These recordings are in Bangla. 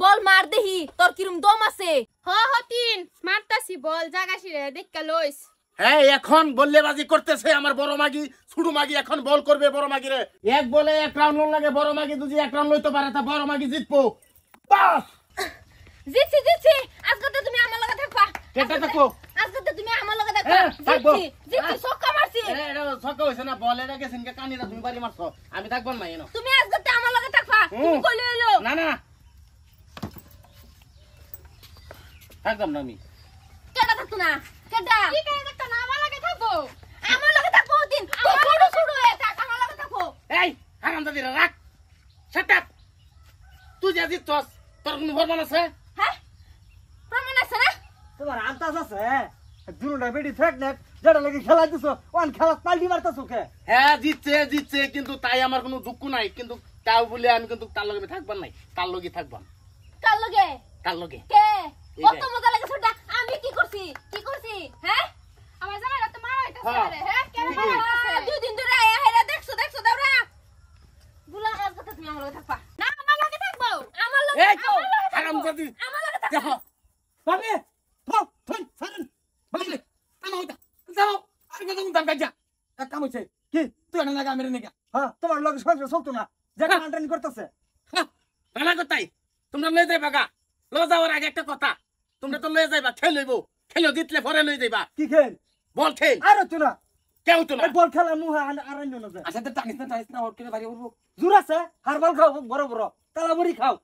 বল মার দেহি তোর কিরম দম আছে। তিন মারতাছি বল জাগাছি রে দেখা লইস। হ্যাঁ এখন বললেবাজি করতেছে আমার বড় মাগি ছোট মাগি এখন বল করবে বড় মাগি রে এক বলে এক রাউন্ড লাগে বড় মাগি যদি এক রাউন্ড লইতে পারে তা বড় মাগি জিতবো বাস জিতছি আজকে তো তুমি আমার লগে থাকবা। কেটা থাকো আজকে তো তুমি আমার লগে থাকবা। জিতছি ছক্কা মারছি। এটা ছক্কা হইছে না বল এটা গেছেন কে কানিরা তুমি বাড়ি মারছো আমি থাকব না এনো তুমি আজকে তো আমার লগে থাকবা। তুমি কইলে হইলো না না থাকতাম না আমি কেডা থাকতো না কেডা কি কাজ একটা না আমার লাগে থাকবো। আমার লগে থাকবো দিন তো ছোট ছোট হয়ে থাক আমার লগে থাকবো। এই হারামজাদিরা রাখ শাট আপ তুই যা জিতছস তোর কোনো প্রমাণ আছে হ্যাঁ প্রমাণ আছে না তোমার আন্দাজ আছে দুটা বেডি ফেকনেট যেটা লাগি খেলা দিছো ওন খেলা পাল্টি মারতাছো কে হ্যাঁ জিতছে কিন্তু তাই আমার কোনো দুঃখ নাই কিন্তু তাও বলে আমি কিন্তু তার লগে থাকবার নাই তার লগে থাকবাম কার লগে তার লগে কে কত মজা লাগে ছোটটা আমি কি করছি হ্যাঁ আমার জামাইরা তো মারা হইতাছে রে হ্যাঁ কেন মারা হইতাছে? দুই দিন ধরে আয়া হেরা দেখছো দাওরা বুলা আজকে তো তুমি আমার লগে থাকবা। না আমার লাগে থাকবো। আমার লগে এই থাকবো। হারামজাদি আমার লগে থাকবা। দেখো বাবা ফো ফোন ফারন বাবা কাম হইতা যাও আর কত দাম কাজা এক কাম হইছে কি তুই না লাগা মেরে নেগা হ্যাঁ তোমার লগে সংসার চলতো না যেটা আন্টানি করতেছে ভালো কথাই তোমরা লয়ে যাইবা গা লো যাওয়ার আগে একটা কথা তোমরা তো লয়ে যাইবা খেল লইবো খেলো জিতলে পরে লয়ে যাইবা কি খেল বল খেল আর তো না কেউ তো না এই বল খেলা মুহা আরান্য না যায় আচ্ছা তো টানিস না ওর করে বাড়ি উঠবো জোর আছে হারবাল খাও বড় বড় তালাবড়ি খাও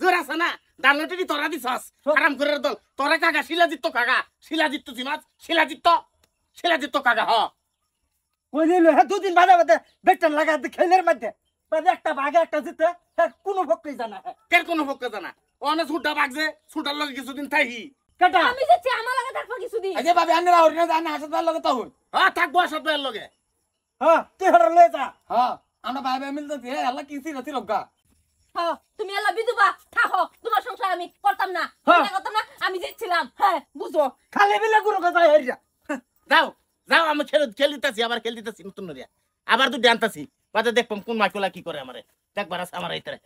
জোর আছে না ডালটি তোরা দিছস আরাম করে দল তোরা কাকা শিলাজিত জিমাজ শিলাজিত কাকা হ কইলে হ্যাঁ দুদিন বাদে বাদে বেটন লাগাতে খেলের মধ্যে বাদে একটা ভাগে একটা জিতে হ্যাঁ কোনো ভক্তই জানা হ্যাঁ কেন কোনো ভক্ত জানা অনে ছুটা বাগছে ছুটার লগে কিছুদিন থাকি কেটা আমি যাচ্ছি আমার লগে থাকবা কিছুদিন। আজে ভাবে আন্না হরিনা জানা হাসপাতাল লগে তো হ্যাঁ থাকবো হাসপাতাল লগে হ্যাঁ তুই হারা লয়ে যা হ্যাঁ আমরা ভাই ভাই মিলতে হে আল্লাহ কি সিরা রগা হ্যাঁ তুমি আল্লাহ বিধবা থাকো তোমার সংসার আমি করতাম না হ্যাঁ। করতাম না আমি জিতছিলাম হ্যাঁ বুঝো। খালি বিলে গুরু কথা হেরিয়া যাও আমি খেলিতেছি আবার খেলতেছি নতুন নরিয়া আবার তুই জানতাছি বাদে দেখবাম কোন মাইকলা কি করে আমারে দেখবার আছে আমার এইতরে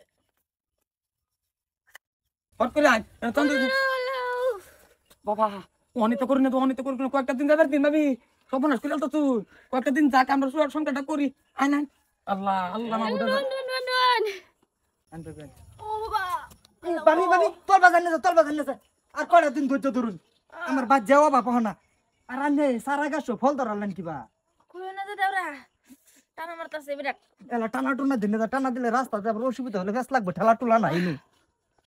হট করে আয় বাবা অনিত করি না কয়েকটা দিন যাবার দিন ভাবি সর্বনাশ করে তো তুই কয়েকটা দিন যাক আমরা সুয়ার সংখ্যাটা করি আয় না আল্লাহ আল্লাহ মাহবুব ও বাবা বানি তোর বাগান নেছে আর কয়টা দিন ধৈর্য ধরুন আমার বাদ যাওয়া বাপ না আর আনে সারা গাছ ফল ধরালেন কিবা কইও না যে দাওরা টানা মারতাছে বিরাট। এলা টানা টুনা দিনে টানা দিলে রাস্তা যাবার অসুবিধা হলে গাছ লাগবে ঠেলা টুলা নাই